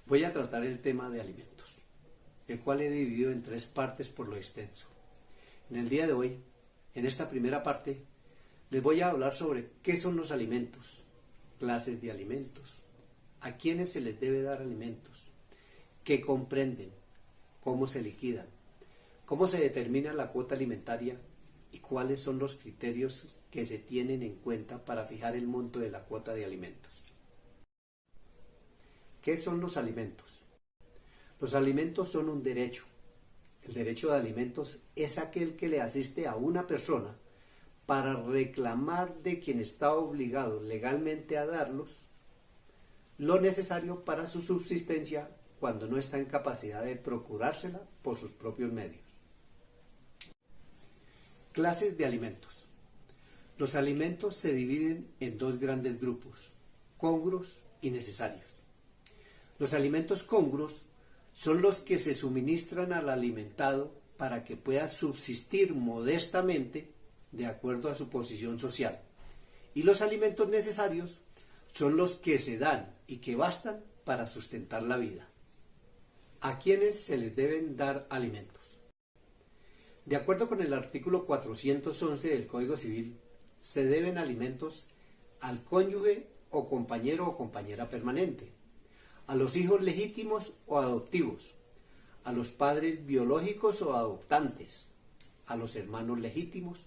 Voy a tratar el tema de alimentos, el cual he dividido en tres partes por lo extenso. En el día de hoy, en esta primera parte, les voy a hablar sobre qué son los alimentos, clases de alimentos, a quiénes se les debe dar alimentos, qué comprenden, cómo se liquidan, cómo se determina la cuota alimentaria y cuáles son los criterios que se tienen en cuenta para fijar el monto de la cuota de alimentos. ¿Qué son los alimentos? Los alimentos son un derecho. El derecho de alimentos es aquel que le asiste a una persona para reclamar de quien está obligado legalmente a darlos lo necesario para su subsistencia cuando no está en capacidad de procurársela por sus propios medios. Clases de alimentos. Los alimentos se dividen en dos grandes grupos, congruos y necesarios. Los alimentos congruos son los que se suministran al alimentado para que pueda subsistir modestamente de acuerdo a su posición social. Y los alimentos necesarios son los que se dan y que bastan para sustentar la vida. ¿A quiénes se les deben dar alimentos? De acuerdo con el artículo 411 del Código Civil, se deben alimentos al cónyuge o compañero o compañera permanente, a los hijos legítimos o adoptivos, a los padres biológicos o adoptantes, a los hermanos legítimos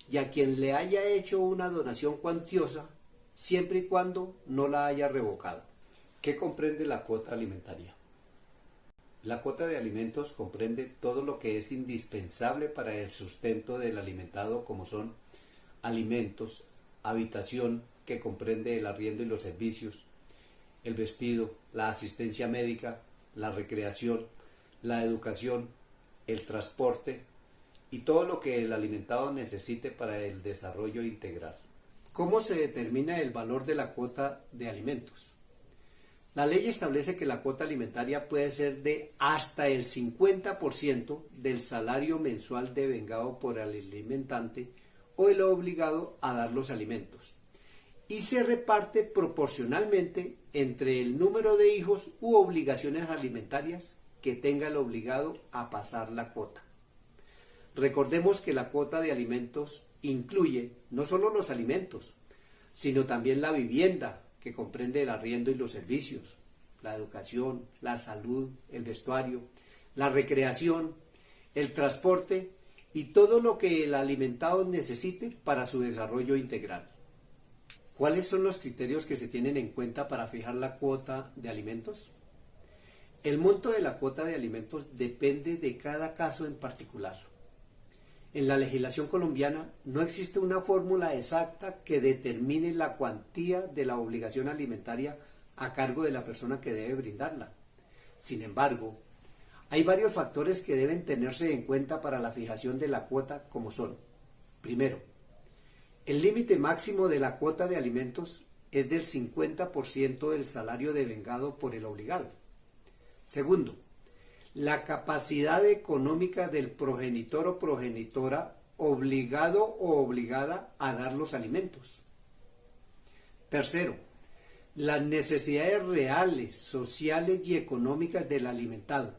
y a quien le haya hecho una donación cuantiosa, siempre y cuando no la haya revocado. ¿Qué comprende la cuota alimentaria? La cuota de alimentos comprende todo lo que es indispensable para el sustento del alimentado, como son alimentos, habitación, que comprende el arriendo y los servicios, el vestido, la asistencia médica, la recreación, la educación, el transporte y todo lo que el alimentado necesite para el desarrollo integral. ¿Cómo se determina el valor de la cuota de alimentos? La ley establece que la cuota alimentaria puede ser de hasta el 50% del salario mensual devengado por el alimentante o el obligado a dar los alimentos, y se reparte proporcionalmente entre el número de hijos u obligaciones alimentarias que tenga el obligado a pasar la cuota. Recordemos que la cuota de alimentos incluye no solo los alimentos, sino también la vivienda, que comprende el arriendo y los servicios, la educación, la salud, el vestuario, la recreación, el transporte y todo lo que el alimentado necesite para su desarrollo integral. ¿Cuáles son los criterios que se tienen en cuenta para fijar la cuota de alimentos? El monto de la cuota de alimentos depende de cada caso en particular. En la legislación colombiana no existe una fórmula exacta que determine la cuantía de la obligación alimentaria a cargo de la persona que debe brindarla. Sin embargo, hay varios factores que deben tenerse en cuenta para la fijación de la cuota, como son: primero, el límite máximo de la cuota de alimentos es del 50% del salario devengado por el obligado. Segundo, la capacidad económica del progenitor o progenitora obligado o obligada a dar los alimentos. Tercero, las necesidades reales, sociales y económicas del alimentado,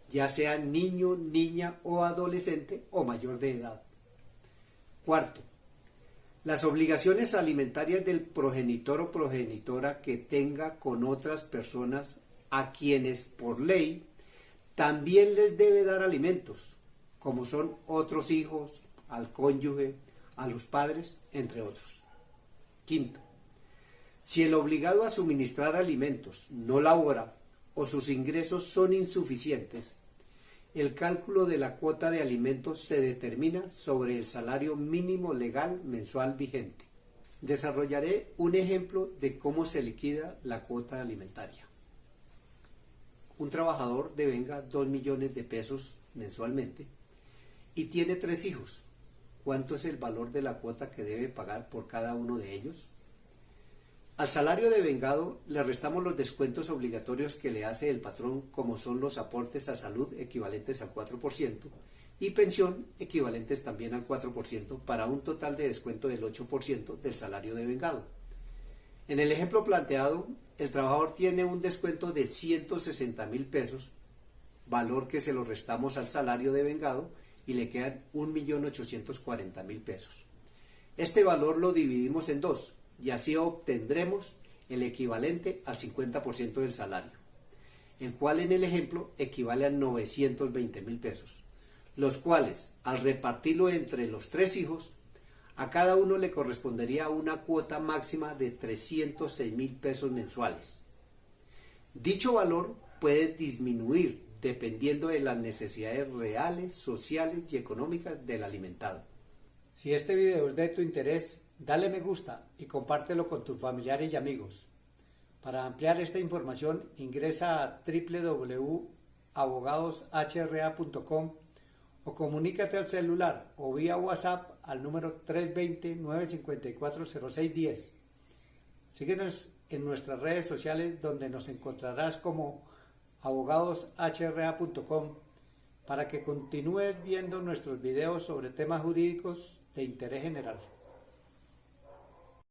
ya sea niño, niña o adolescente o mayor de edad. Cuarto, las obligaciones alimentarias del progenitor o progenitora que tenga con otras personas a quienes por ley también les debe dar alimentos, como son otros hijos, al cónyuge, a los padres, entre otros. Quinto, si el obligado a suministrar alimentos no labora o sus ingresos son insuficientes, el cálculo de la cuota de alimentos se determina sobre el salario mínimo legal mensual vigente. Desarrollaré un ejemplo de cómo se liquida la cuota alimentaria. Un trabajador devenga 2 millones de pesos mensualmente y tiene 3 hijos. ¿Cuánto es el valor de la cuota que debe pagar por cada uno de ellos? Al salario devengado le restamos los descuentos obligatorios que le hace el patrón, como son los aportes a salud equivalentes al 4% y pensión equivalentes también al 4%, para un total de descuento del 8% del salario devengado. En el ejemplo planteado, el trabajador tiene un descuento de 160.000 pesos, valor que se lo restamos al salario devengado y le quedan 1.840.000 pesos. Este valor lo dividimos en dos y así obtendremos el equivalente al 50% del salario, el cual en el ejemplo equivale a 920.000 pesos, los cuales al repartirlo entre los 3 hijos, a cada uno le correspondería una cuota máxima de 306.000 pesos mensuales. Dicho valor puede disminuir dependiendo de las necesidades reales, sociales y económicas del alimentado. Si este video es de tu interés, dale me gusta y compártelo con tus familiares y amigos. Para ampliar esta información ingresa a www.abogadoshra.com o comunícate al celular o vía WhatsApp al número 320-954-0610. Síguenos en nuestras redes sociales donde nos encontrarás como abogadoshra.com para que continúes viendo nuestros videos sobre temas jurídicos de interés general.